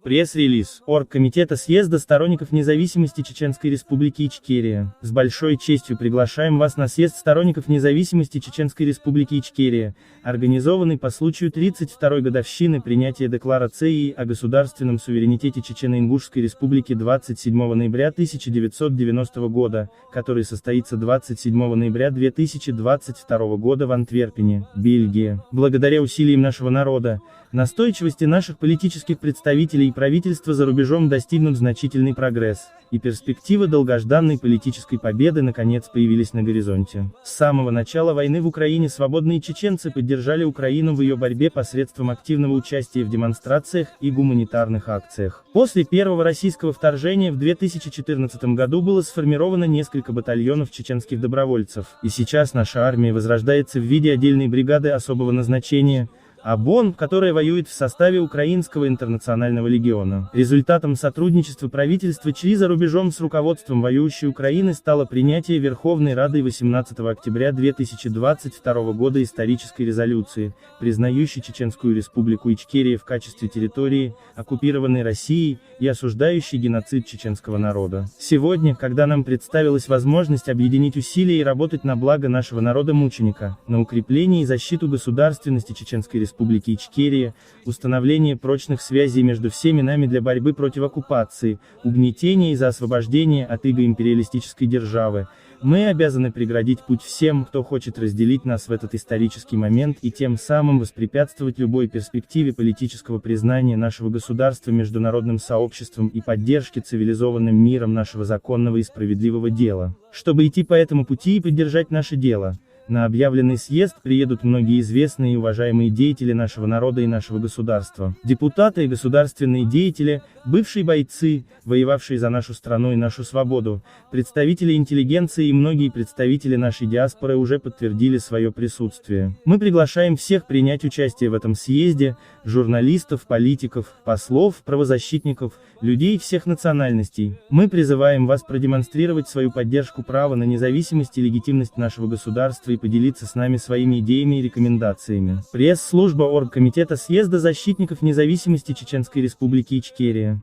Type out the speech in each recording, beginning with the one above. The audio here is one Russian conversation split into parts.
Пресс-релиз Оргкомитета съезда сторонников независимости Чеченской Республики Ичкерия. С большой честью приглашаем вас на съезд сторонников независимости Чеченской Республики Ичкерия, организованный по случаю 32-й годовщины принятия Декларации о государственном суверенитете Чечено-Ингушской Республики 27 ноября 1990 года, который состоится 27 ноября 2022 года в Антверпене, Бельгия. Благодаря усилиям нашего народа, настойчивости наших политических представителей и правительства за рубежом достигнут значительный прогресс, и перспективы долгожданной политической победы наконец появились на горизонте. С самого начала войны в Украине свободные чеченцы поддержали Украину в ее борьбе посредством активного участия в демонстрациях и гуманитарных акциях. После первого российского вторжения в 2014 году было сформировано несколько батальонов чеченских добровольцев, и сейчас наша армия возрождается в виде отдельной бригады особого назначения ОБОН, которая воюет в составе Украинского интернационального легиона. Результатом сотрудничества правительства ЧРИ за рубежом с руководством воюющей Украины стало принятие Верховной Радой 18 октября 2022 года исторической резолюции, признающей Чеченскую Республику Ичкерия в качестве территории, оккупированной Россией, и осуждающей геноцид чеченского народа. Сегодня, когда нам представилась возможность объединить усилия и работать на благо нашего народа-мученика, на укрепление и защиту государственности Чеченской Республики Ичкерия, установление прочных связей между всеми нами для борьбы против оккупации, угнетения и за освобождение от иго империалистической державы, мы обязаны преградить путь всем, кто хочет разделить нас в этот исторический момент и тем самым воспрепятствовать любой перспективе политического признания нашего государства международным сообществом и поддержки цивилизованным миром нашего законного и справедливого дела. Чтобы идти по этому пути и поддержать наше дело, на объявленный съезд приедут многие известные и уважаемые деятели нашего народа и нашего государства, депутаты и государственные деятели, бывшие бойцы, воевавшие за нашу страну и нашу свободу, представители интеллигенции и многие представители нашей диаспоры уже подтвердили свое присутствие. Мы приглашаем всех принять участие в этом съезде, журналистов, политиков, послов, правозащитников, людей всех национальностей. Мы призываем вас продемонстрировать свою поддержку права на независимость и легитимность нашего государства и поделиться с нами своими идеями и рекомендациями. Пресс-служба Оргкомитета съезда защитников независимости Чеченской Республики Ичкерия.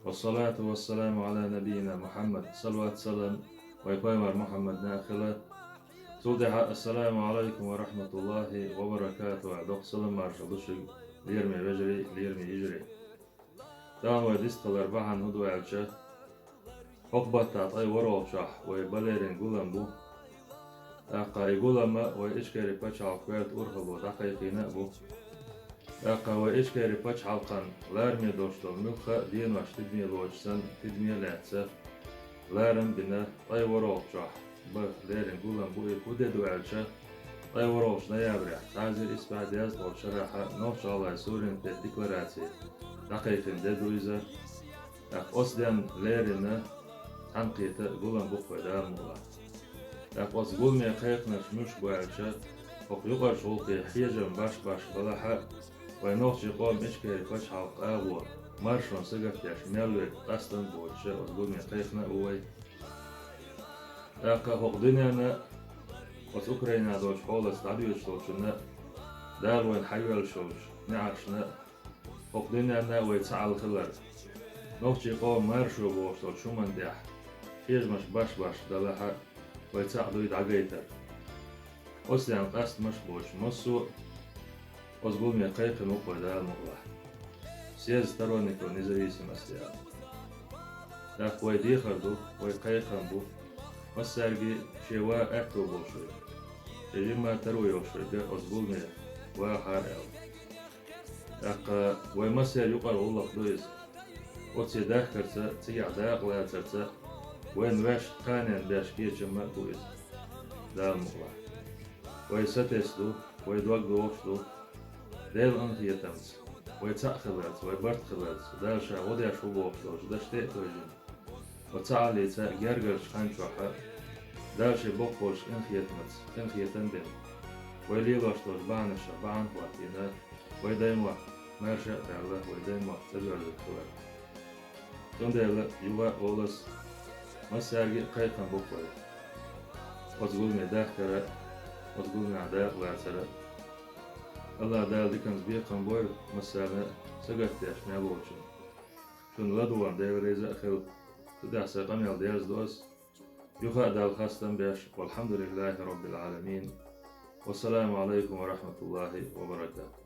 والصلاة والسلام على نبينا محمد صلوات سلام ويقيمر محمد ناخلة توضح السلام عليكم ورحمة الله وبركاته عدوك سلام مرشدوشي ليرمي بجري ليرمي يجري دان وديست الأربعة هدو عالشة حقبة تعطي وروب شح ويباليرين قولن بو أقا يقولن ما ويشكري باتش عقوات أرخبو دقيقين بو أقا وإشكاري باتش عالقان لارمي دوشتو ملخا دين واش تدمي لوجسن تدمي لعتسا لارم بنا طي وروق شح بخ لارن قولن بوي كوددو عالشا طي وروقش نيابرح تعزير إسبع دياز لو شرحة نوش الله سورين في ديكلاراتي دقيقين دادو إذا أق أصدان لارن تنقيتا قولن بوخوي دار مولا أق أص قولمي قيقنش مش بوعالشا أق يقر شغلقي حيجم باش بلاحا وينوخشي قوم إشكاري باش حلق آغوا مارشون سقف ياش ميلوك قصدن بوشا وزقومي قيقنا اوي اقا هوق دنيانا وز اوكرينا دوش حولس تعبيوش دوشنا دالوين حيوال شوش نعرشنا هوق دنيانا ويتسعى الخلال نوخشي قوم مارشو بوش دوش شومن ديح فيجمش باش دلاحا ويتسعى دويد عقيتر وسيان قصد مش بوش مصو Озгулмия кайкын упойда алмугла. Съезд сторонников независимости. Так вой дихарду, вой кайканбу. Массарги шева акту болшуй. Шежима таруйошуй га озгулмия ва харел. Так вой массар юқар уллах дуиз. Отси дахкарца, ция дағлацарца. Вен ваш қанен бяш кечема дуиз. Да алмугла. Вой сатесду, вой дуагду офду. ديل أنتيتمس ويتأخذت ويبرت خذت داشا ودي شو بوقتوش داش تأتوجين وتعالي تأجرجش خانشوحة داشي بوقوش إنخيتمت بين ويليلوش توش بعنش بعنه وقتنا ويدايم وقت ما شاء الله ويدين مقتل على الكوار جون ديلا يوا أولس ما ساقي قيقا بقوي وتقول مداخ كرا وتقول معداء وعسرة الله دال دي كان زبيقا بوي مسانا سقط ياشنا بوشن شون لدوان ديو ريزا خل تدع ساقم يالدياز دوس يخا دال خاستن بيش والحمد لله رب العالمين والسلام عليكم ورحمة الله وبركاته